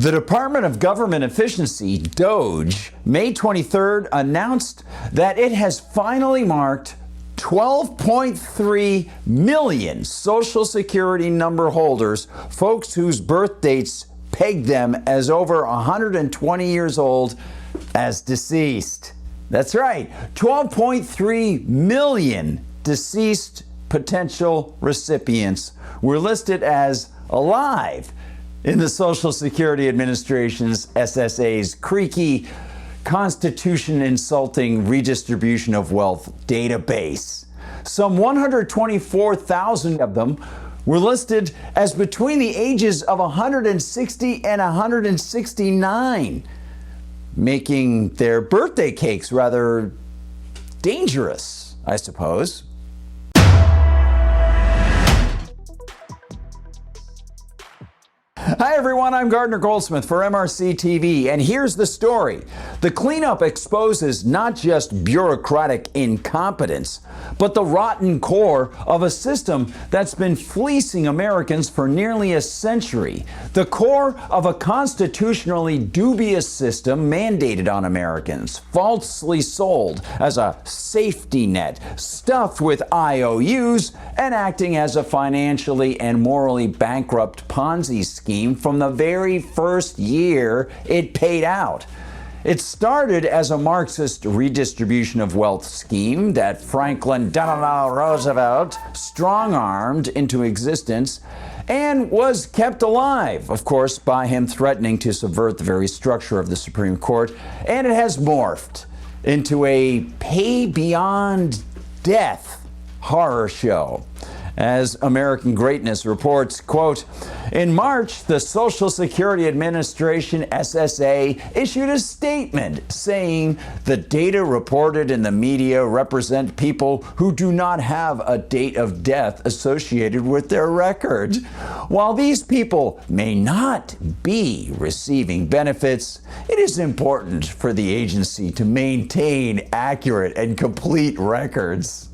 The Department of Government Efficiency, DOGE, May 23rd announced that it has finally marked 12.3 million Social Security number holders, folks whose birth dates peg them as over 120 years old, as deceased. That's right, 12.3 million deceased potential recipients were listed as alive in the Social Security Administration's SSA's creaky, Constitution-insulting redistribution-of-wealth database. Some 124,000 of them were listed as between the ages of 160 and 169, making their birthday cakes rather dangerous, I suppose. Hi everyone, I'm Gardner Goldsmith for MRC-TV, and here's the story. The cleanup exposes not just bureaucratic incompetence, but the rotten core of a system that's been fleecing Americans for nearly a century. The core of a constitutionally dubious system mandated on Americans, falsely sold as a safety net, stuffed with IOUs, and acting as a financially and morally bankrupt Ponzi scheme from the very first year it paid out. It started as a Marxist redistribution of wealth scheme that Franklin Delano Roosevelt strong-armed into existence and was kept alive, of course, by him threatening to subvert the very structure of the Supreme Court. And it has morphed into a pay beyond death horror show. As American Greatness reports, quote, in March, the Social Security Administration, SSA, issued a statement saying the data reported in the media represent people who do not have a date of death associated with their records. While these people may not be receiving benefits, it is important for the agency to maintain accurate and complete records.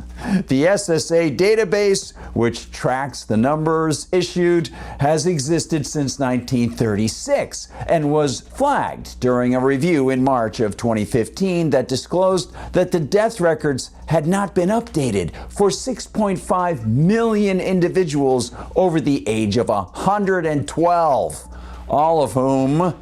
The SSA database, which tracks the numbers issued, has existed since 1936 and was flagged during a review in March of 2015 that disclosed that the death records had not been updated for 6.5 million individuals over the age of 112, all of whom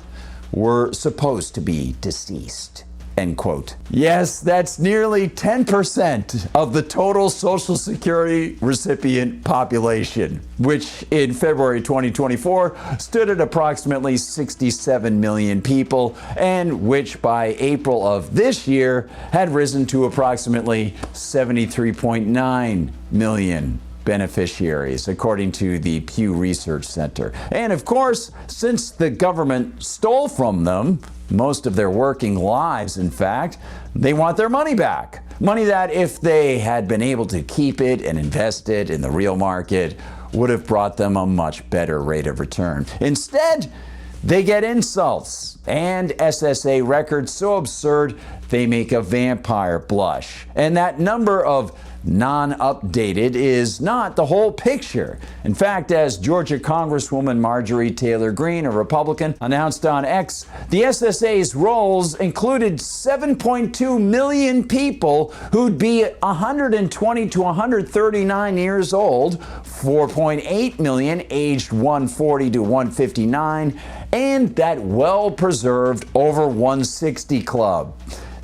were supposed to be deceased. End quote. Yes, that's nearly 10% of the total Social Security recipient population, which in February 2024 stood at approximately 67 million people, and which by April of this year had risen to approximately 73.9 million beneficiaries, according to the Pew Research Center. And of course, since the government stole from them most of their working lives, in fact, they want their money back. Money that, if they had been able to keep it and invest it in the real market, would have brought them a much better rate of return. Instead, they get insults and SSA records so absurd they make a vampire blush. And that number of non-updated is not the whole picture. In fact, as Georgia Congresswoman Marjorie Taylor Greene, a Republican, announced on X, the SSA's rolls included 7.2 million people who'd be 120 to 139 years old, 4.8 million aged 140 to 159, and that well-preserved over 160 club.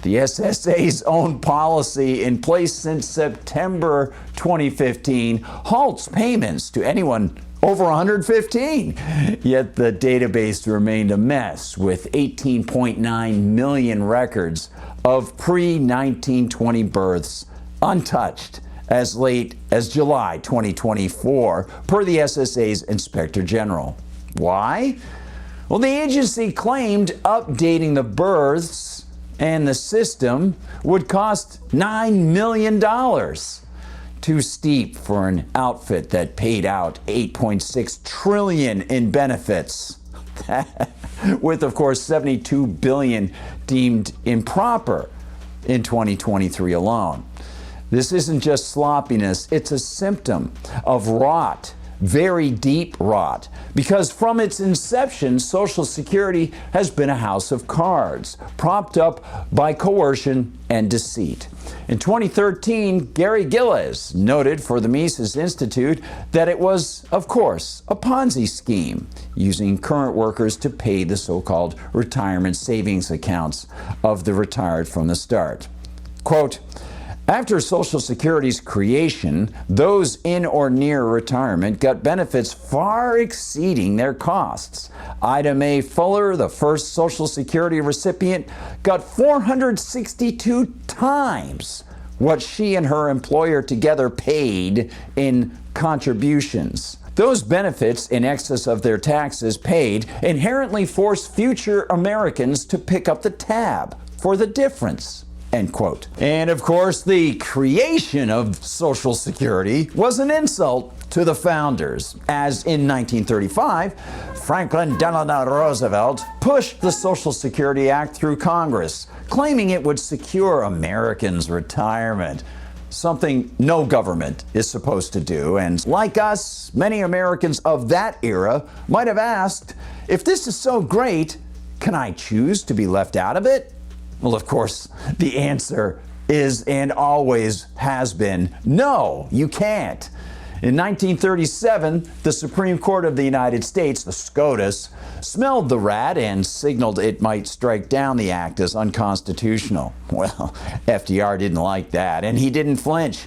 The SSA's own policy, in place since September 2015, halts payments to anyone over 115. Yet the database remained a mess, with 18.9 million records of pre-1920 births untouched as late as July 2024, per the SSA's Inspector General. Why? Well, the agency claimed updating the births and the system would cost $9 million. Too steep for an outfit that paid out $8.6 trillion in benefits, with, of course, $72 billion deemed improper in 2023 alone. This isn't just sloppiness, it's a symptom of rot very deep rot, because from its inception, Social Security has been a house of cards, propped up by coercion and deceit. In 2013, Gary Gillies noted for the Mises Institute that it was, of course, a Ponzi scheme, using current workers to pay the so-called retirement savings accounts of the retired from the start. Quote, after Social Security's creation, those in or near retirement got benefits far exceeding their costs. Ida Mae Fuller, the first Social Security recipient, got 462 times what she and her employer together paid in contributions. Those benefits, in excess of their taxes paid, inherently force future Americans to pick up the tab for the difference. End quote. And of course, the creation of Social Security was an insult to the founders, as in 1935, Franklin Delano Roosevelt pushed the Social Security Act through Congress, claiming it would secure Americans' retirement, something no government is supposed to do. And like us, many Americans of that era might have asked, if this is so great, can I choose to be left out of it? Well, of course, the answer is and always has been no, you can't. In 1937, the Supreme Court of the United States, the SCOTUS, smelled the rat and signaled it might strike down the act as unconstitutional. Well, FDR didn't like that, and he didn't flinch.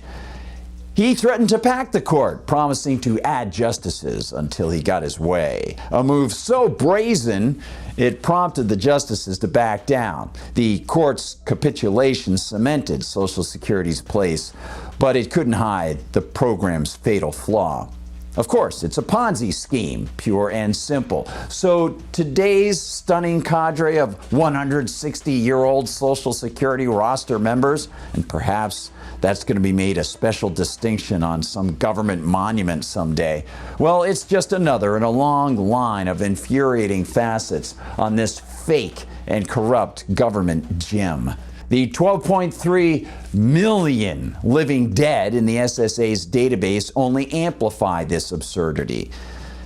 He threatened to pack the court, promising to add justices until he got his way. A move so brazen, it prompted the justices to back down. The court's capitulation cemented Social Security's place, but it couldn't hide the program's fatal flaw. Of course, it's a Ponzi scheme, pure and simple. So today's stunning cadre of 160-year-old Social Security roster members, and perhaps that's going to be made a special distinction on some government monument someday. Well, it's just another in a long line of infuriating facets on this fake and corrupt government gem. The 12.3 million living dead in the SSA's database only amplify this absurdity.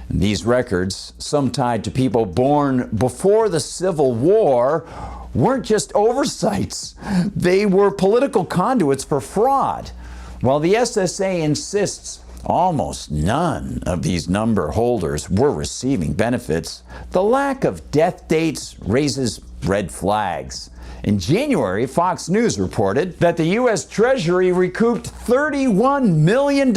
And these records, some tied to people born before the Civil War, weren't just oversights. They were political conduits for fraud. While the SSA insists almost none of these number holders were receiving benefits, the lack of death dates raises red flags. In January, Fox News reported that the U.S. Treasury recouped $31 million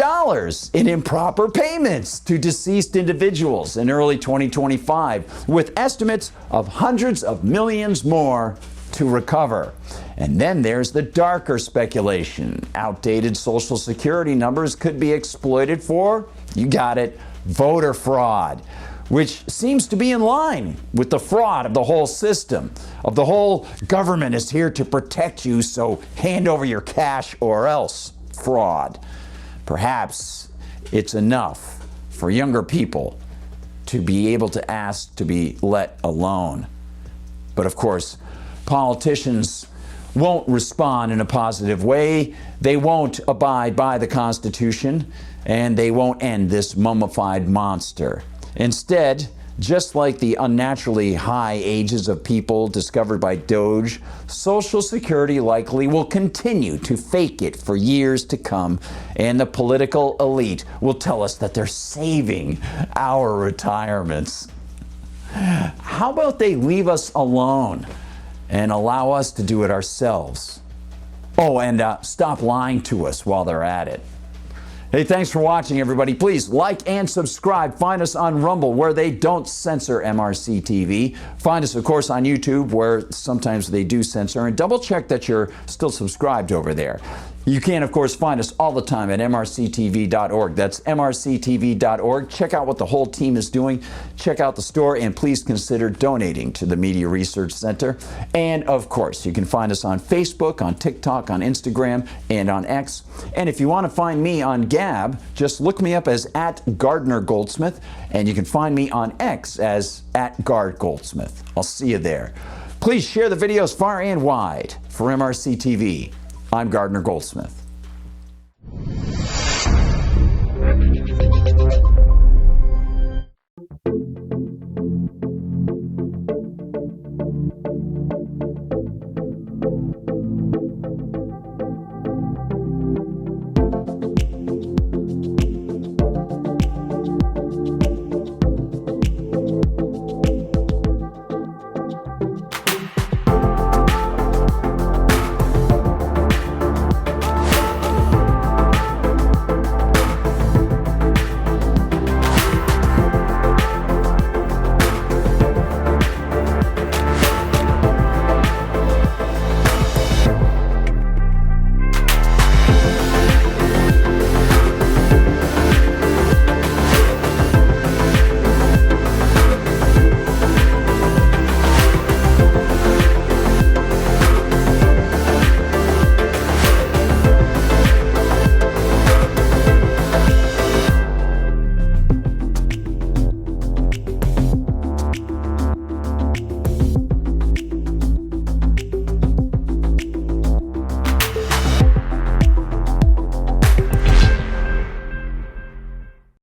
in improper payments to deceased individuals in early 2025, with estimates of hundreds of millions more to recover. And then there's the darker speculation. Outdated Social Security numbers could be exploited for, you got it, voter fraud, which seems to be in line with the fraud of the whole system, of the whole government is here to protect you, so hand over your cash or else fraud. Perhaps it's enough for younger people to be able to ask to be let alone. But of course, politicians won't respond in a positive way. They won't abide by the Constitution, and they won't end this mummified monster. Instead, just like the unnaturally high ages of people discovered by DOGE, Social Security likely will continue to fake it for years to come, and the political elite will tell us that they're saving our retirements. How about they leave us alone and allow us to do it ourselves? Oh, and stop lying to us while they're at it. Hey, thanks for watching, everybody. Please like and subscribe. Find us on Rumble, where they don't censor MRC TV. Find us, of course, on YouTube, where sometimes they do censor. And double check that you're still subscribed over there. You can, of course, find us all the time at MRCTV.org. That's MRCTV.org. Check out what the whole team is doing. Check out the store, and please consider donating to the Media Research Center. And, of course, you can find us on Facebook, on TikTok, on Instagram, and on X. And if you want to find me on Gab, just look me up as @GardnerGoldsmith, and you can find me on X as @GardGoldsmith. I'll see you there. Please share the videos far and wide. For MRC TV, I'm Gardner Goldsmith.